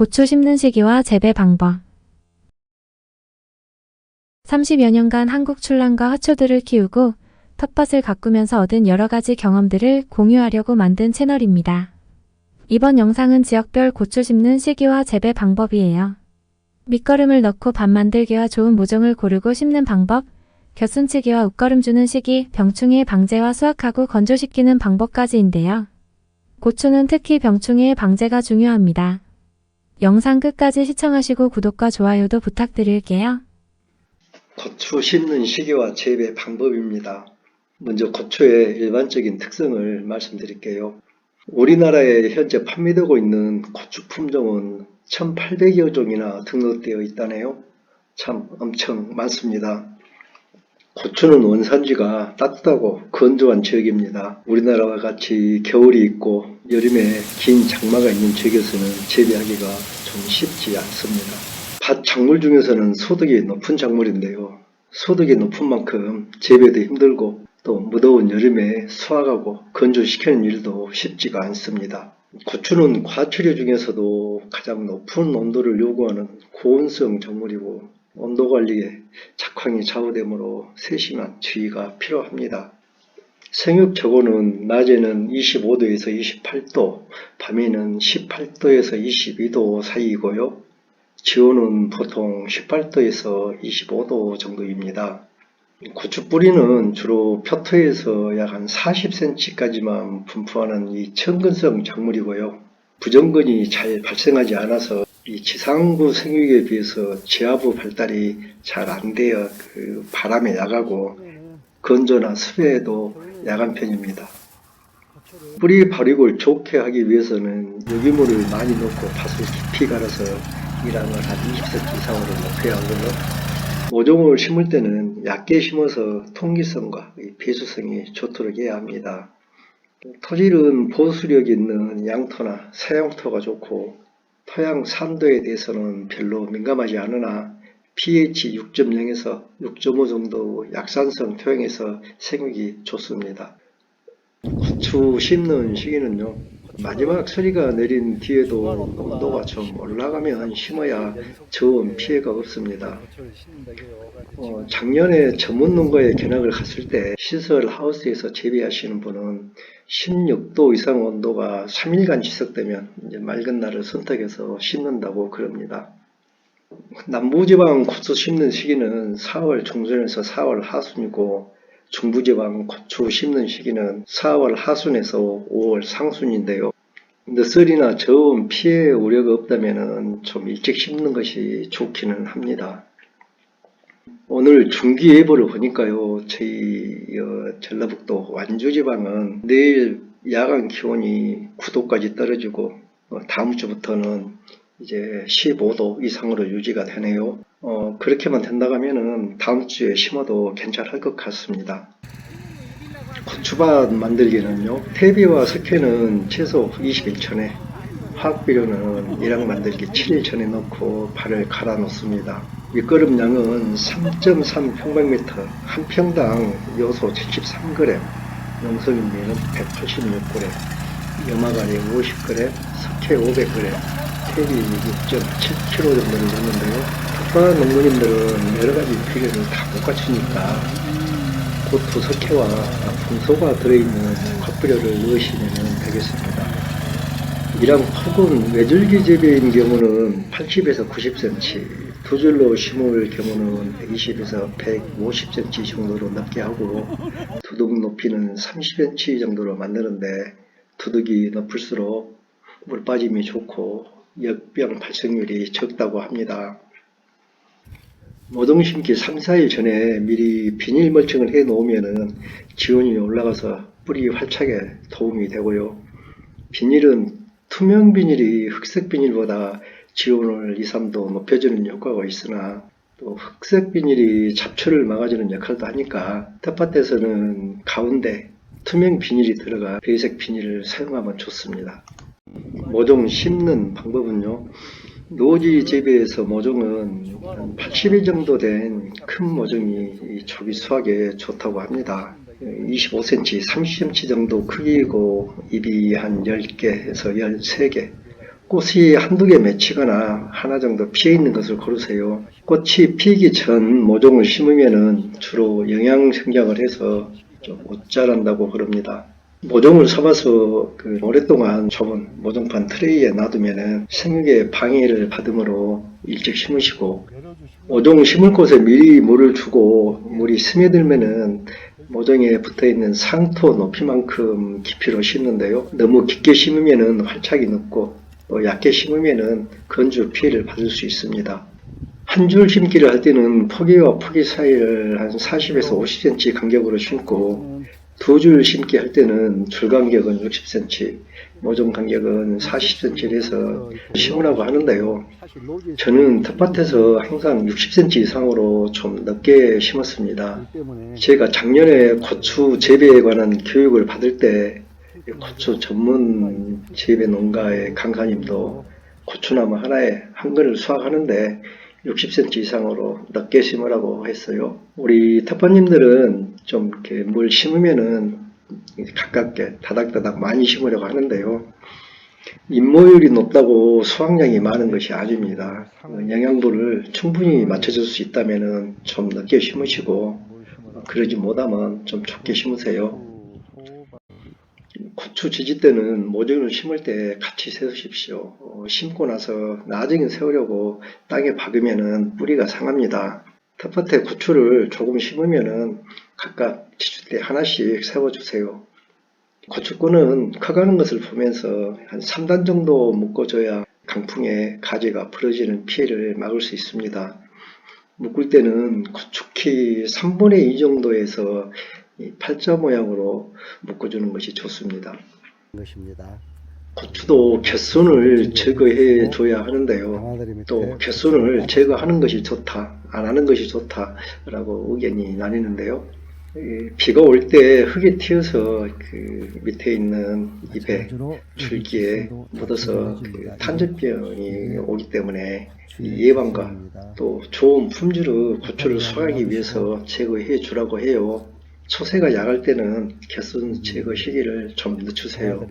고추 심는 시기와 재배 방법. 30여 년간 한국 출란과 화초들을 키우고 텃밭을 가꾸면서 얻은 여러가지 경험들을 공유하려고 만든 채널입니다. 이번 영상은 지역별 고추 심는 시기와 재배 방법이에요. 밑거름을 넣고 밭 만들기와 좋은 모종을 고르고 심는 방법, 곁순치기와 웃거름 주는 시기, 병충해 방제와 수확하고 건조시키는 방법까지인데요. 고추는 특히 병충해 방제가 중요합니다. 영상 끝까지 시청하시고 구독과 좋아요도 부탁드릴게요. 고추 심는 시기와 재배 방법입니다. 먼저 고추의 일반적인 특성을 말씀드릴게요. 우리나라에 현재 판매되고 있는 고추 품종은 1800여 종이나 등록되어 있다네요. 참 엄청 많습니다. 고추는 원산지가 따뜻하고 건조한 지역입니다. 우리나라와 같이 겨울이 있고 여름에 긴 장마가 있는 지역에서는 재배하기가 좀 쉽지 않습니다. 밭 작물 중에서는 소득이 높은 작물인데요. 소득이 높은 만큼 재배도 힘들고 또 무더운 여름에 수확하고 건조시키는 일도 쉽지가 않습니다. 고추는 과초류 중에서도 가장 높은 온도를 요구하는 고온성 작물이고 온도 관리에 작황이 좌우되므로 세심한 주의가 필요합니다. 생육 저고는 낮에는 25도에서 28도, 밤에는 18도에서 22도 사이이고요. 지온은 보통 18도에서 25도 정도입니다. 고추 뿌리는 주로 표토에서 약 한 40cm까지만 분포하는 이 천근성 작물이고요. 부정근이 잘 발생하지 않아서 이 지상부 생육에 비해서 지하부 발달이 잘 안 되어 바람에 약하고 건조나 습해에도 약한 편입니다. 뿌리 발육을 좋게 하기 위해서는 유기물을 많이 넣고 밭을 깊이 갈아서 이랑을 한 20cm 이상으로 높여야 하고요. 모종을 심을 때는 얕게 심어서 통기성과 배수성이 좋도록 해야 합니다. 토질은 보수력 있는 양토나 사양토가 좋고 토양 산도에 대해서는 별로 민감하지 않으나 pH 6.0에서 6.5 정도 약산성 토양에서 생육이 좋습니다. 고추 심는 시기는요, 마지막 서리가 내린 뒤에도 온도가 좀 올라가면 심어야 저온 피해가 없습니다. 작년에 전문 농가에 견학을 갔을 때 시설 하우스에서 재배하시는 분은 16도 이상 온도가 3일간 지속되면 이제 맑은 날을 선택해서 심는다고 그럽니다. 남부지방 고추 심는 시기는 4월 중순에서 4월 하순이고 중부지방 고추 심는 시기는 4월 하순에서 5월 상순인데요. 늦설이나 저온 피해 우려가 없다면 좀 일찍 심는 것이 좋기는 합니다. 오늘 중기예보를 보니까요, 저희 전라북도 완주지방은 내일 야간 기온이 9도까지 떨어지고 다음 주부터는 이제 15도 이상으로 유지가 되네요. 그렇게만 된다고 하면은 다음 주에 심어도 괜찮을 것 같습니다. 고추밭 만들기는요, 퇴비와 석회는 최소 20일 전에, 화학비료는 일학 만들기 7일 전에 넣고 밭을 갈아 놓습니다. 밑거름 양은 3.3 평방미터, 한 평당 요소 73g, 용성인미는 186g, 염화가리 50g, 석회 500g, 퇴비 6.7kg 정도를 넣는데요. 텃밭 농부님들은 여러가지 비료를 다 못 갖추니까 고토 석회와 풍소가 들어있는 컵비료를 넣으시면 되겠습니다. 이랑 폭은 외줄기 재배인 경우는 80에서 90cm, 두 줄로 심을 경우는 120에서 150cm 정도로 넓게 하고 두둑 높이는 30cm 정도로 만드는데 두둑이 높을수록 물 빠짐이 좋고 역병 발생률이 적다고 합니다. 모종 심기 3, 4일 전에 미리 비닐 멀칭을 해 놓으면 지온이 올라가서 뿌리 활착에 도움이 되고요. 비닐은 투명 비닐이 흑색 비닐보다 지온을 2, 3도 높여주는 효과가 있으나 또 흑색 비닐이 잡초를 막아주는 역할도 하니까 텃밭에서는 가운데 투명 비닐이 들어가 배색 비닐을 사용하면 좋습니다. 모종 심는 방법은요, 노지 재배에서 모종은 80일 정도 된 큰 모종이 초기 수확에 좋다고 합니다. 25cm, 30cm 정도 크기고 잎이 한 10개에서 13개, 꽃이 한두 개 맺히거나 하나 정도 피어 있는 것을 고르세요. 꽃이 피기 전 모종을 심으면은 주로 영양 생장을 해서 좀 못 자란다고 그럽니다. 모종을 사봐서 오랫동안 좁은 모종판 트레이에 놔두면은 생육에 방해를 받으므로 일찍 심으시고, 모종 심을 곳에 미리 물을 주고 물이 스며들면은 모종에 붙어있는 상토 높이만큼 깊이로 심는데요. 너무 깊게 심으면은 활착이 늦고 또 얕게 심으면은 건조 피해를 받을 수 있습니다. 한 줄 심기를 할 때는 포기와 포기 사이를 한 40에서 50cm 간격으로 심고, 두 줄 심기 할 때는 줄 간격은 60cm, 모종 간격은 40cm를 해서 심으라고 하는데요. 저는 텃밭에서 항상 60cm 이상으로 좀 넓게 심었습니다. 제가 작년에 고추 재배에 관한 교육을 받을 때 고추 전문 재배 농가의 강사님도 고추나무 하나에 한 근을 수확하는데 60cm 이상으로 넓게 심으라고 했어요. 우리 텃밭님들은 좀 이렇게 물 심으면은 가깝게 다닥다닥 많이 심으려고 하는데요. 잎모율이 높다고 수확량이 많은 것이 아닙니다. 영양분을 충분히 맞춰줄 수 있다면은 좀 넓게 심으시고, 그러지 못하면 좀 좁게 심으세요. 고추 지지 때는 모종을 심을 때 같이 세우십시오. 심고 나서 나중에 세우려고 땅에 박으면은 뿌리가 상합니다. 텃밭에 고추를 조금 심으면은 각각 지주대 하나씩 세워주세요. 고추꾼은 커가는 것을 보면서 한 3단 정도 묶어줘야 강풍에 가지가 부러지는 피해를 막을 수 있습니다. 묶을 때는 고추키 3분의 2 정도에서 팔자 모양으로 묶어주는 것이 좋습니다. 고추도 갯순을 제거해 줘야 하는데요. 또 갯순을 제거하는 것이 좋다, 안 하는 것이 좋다라고 의견이 나뉘는데요. 비가 올 때 흙이 튀어서 밑에 있는 잎에 줄기에 묻어서 탄저병이 오기 때문에 예방과 또 좋은 품질의 고추를 수확하기 위해서 제거해 주라고 해요. 초세가 약할 때는 갯순 제거 시기를 좀 늦추세요.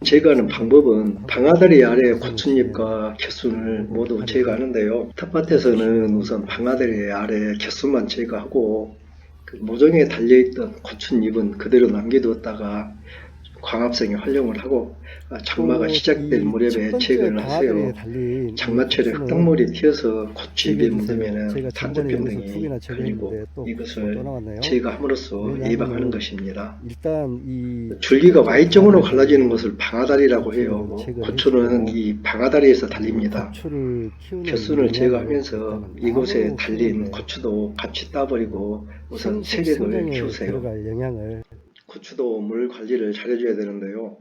제거하는 방법은 방아다리 아래 고추잎과 갯순을 모두 제거하는데요. 텃밭에서는 우선 방아다리 아래 갯순만 제거하고 모종에 달려있던 고추잎은 그대로 남겨두었다가 광합성에 활용을 하고 장마가 시작될 무렵에 제거를 하세요. 장마철에 흙탕물이 튀어서 고추잎에 묻으면 탄저병 등이 걸리고 이것을 제거함으로써 예방하는 것입니다. 줄기가 Y정으로 갈라지는 것을 방아다리라고 해요. 고추는 이 방아다리에서 달립니다. 갯순을 제거하면서 이곳에 달린 고추도 같이 따버리고 우선 세력을 키우세요. 고추도 물 관리를 잘해줘야 되는데요.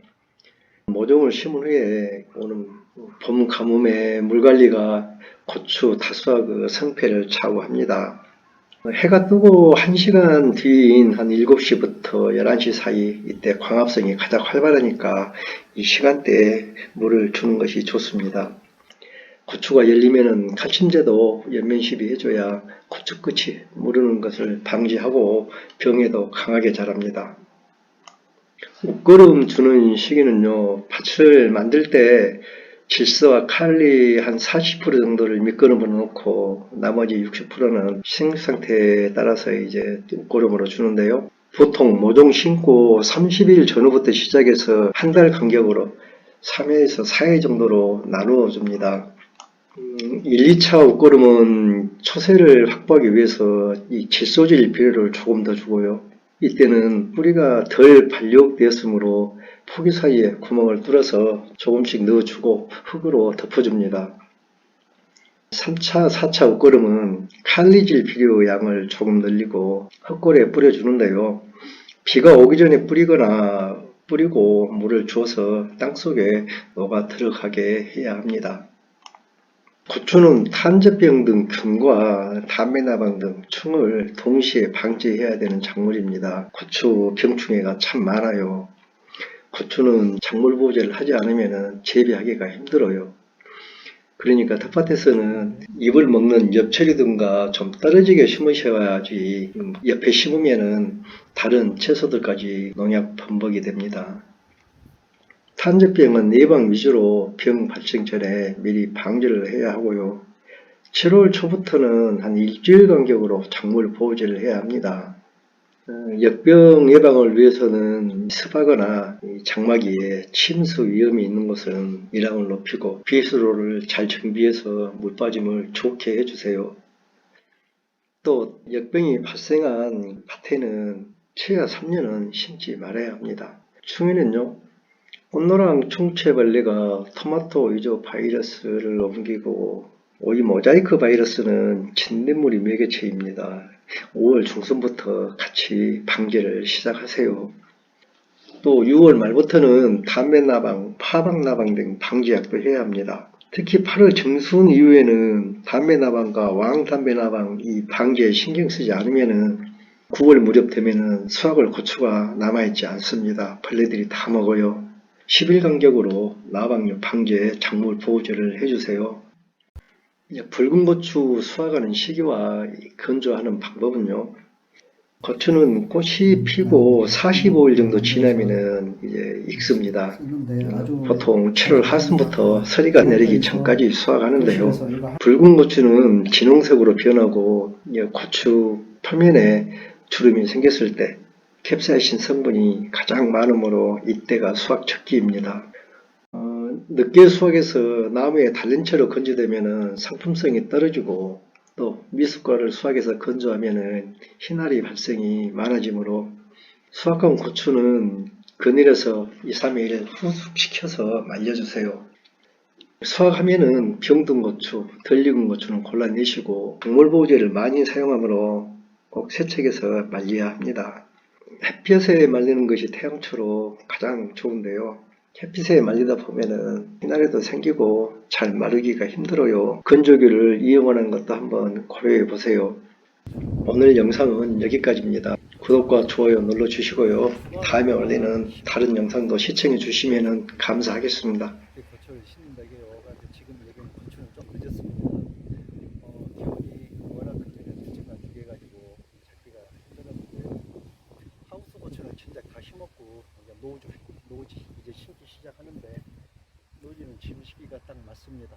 모종을 심은 후에 오는 봄 가뭄에 물 관리가 고추 다수와 성패를 좌우합니다. 해가 뜨고 1시간 뒤인 한 7시부터 11시 사이, 이때 광합성이 가장 활발하니까 이 시간대에 물을 주는 것이 좋습니다. 고추가 열리면은 칼침제도 연면시비 해줘야 고추 끝이 무르는 것을 방지하고 병에도 강하게 자랍니다. 옷걸음 주는 시기는요, 밭을 만들 때 질소와 칼리 한 40% 정도를 밑거름으로 놓고 나머지 60%는 생 상태에 따라서 이제 옷걸음으로 주는데요. 보통 모종 심고 30일 전후부터 시작해서 한 달 간격으로 3회에서 4회 정도로 나누어 줍니다. 1, 2차 옷걸음은 초세를 확보하기 위해서 이 질소질 비료를 조금 더 주고요. 이때는 뿌리가 덜 발육되었으므로 포기 사이에 구멍을 뚫어서 조금씩 넣어주고 흙으로 덮어줍니다. 3차, 4차 옷걸음은 칼리질 비료 양을 조금 늘리고 흙골에 뿌려주는데요. 비가 오기 전에 뿌리고 물을 주어서 땅속에 녹아 들어가게 해야 합니다. 고추는 탄저병 등 균과 담배나방 등 충을 동시에 방지해야 되는 작물입니다. 고추 병충해가 참 많아요. 고추는 작물 보호제를 하지 않으면 재배하기가 힘들어요. 그러니까 텃밭에서는 잎을 먹는 엽채류든가 좀 떨어지게 심으셔야지 옆에 심으면은 다른 채소들까지 농약 범벅이 됩니다. 탄저병은 예방 위주로 병 발생 전에 미리 방지를 해야 하고요. 7월 초부터는 한 일주일 간격으로 작물 보호제를 해야 합니다. 역병 예방을 위해서는 습하거나 장마기에 침수 위험이 있는 곳은 밀항을 높이고 비수로를 잘 정비해서 물 빠짐을 좋게 해주세요. 또 역병이 발생한 밭에는 최하 3년은 심지 말아야 합니다. 충에는요, 꽃노랑 충체벌레가 토마토 위조 바이러스를 옮기고 오이 모자이크 바이러스는 진딧물이 매개체입니다. 5월 중순부터 같이 방제를 시작하세요. 또 6월 말부터는 담배나방, 파박나방 등 방지약도 해야 합니다. 특히 8월 정순 이후에는 담배나방과 왕담배나방 이 방제에 신경 쓰지 않으면은 9월 무렵 되면은 수확을 고추가 남아있지 않습니다. 벌레들이 다 먹어요. 10일 간격으로 나방류 방제 작물 보호제를 해주세요. 붉은 고추 수확하는 시기와 건조하는 방법은요. 고추는 꽃이 피고 45일 정도 지나면은 이제 익습니다. 보통 7월 하순부터 서리가 내리기 전까지 수확하는데요. 붉은 고추는 진홍색으로 변하고 고추 표면에 주름이 생겼을 때 캡사이신 성분이 가장 많으므로 이때가 수확 적기입니다. 늦게 수확해서 나무에 달린 채로 건조되면 상품성이 떨어지고 또 미숫가루를 수확해서 건조하면 희나리 발생이 많아지므로 수확한 고추는 그늘에서 2, 3일 후숙시켜서 말려주세요. 수확하면은 병든 고추, 덜 익은 고추는 골라내시고 작물보호제를 많이 사용하므로 꼭 세척해서 말려야 합니다. 햇볕에 말리는 것이 태양초로 가장 좋은데요. 햇빛에 말리다 보면은 희나리도 생기고 잘 마르기가 힘들어요. 건조기를 이용하는 것도 한번 고려해 보세요. 오늘 영상은 여기까지입니다. 구독과 좋아요 눌러주시고요. 다음에 올리는 다른 영상도 시청해 주시면 감사하겠습니다. 고추를 심는다 이게 와가지고 지금 여기는 고추는 좀 늦었습니다. 기온이 워낙 그전에 늦지만 죽여가지고 잡기가 힘들었는데 하우스 고추는 진작 다 심었고 이제 노지 이제 심기 시작하는데 노지는 지금 시기가 딱 맞습니다.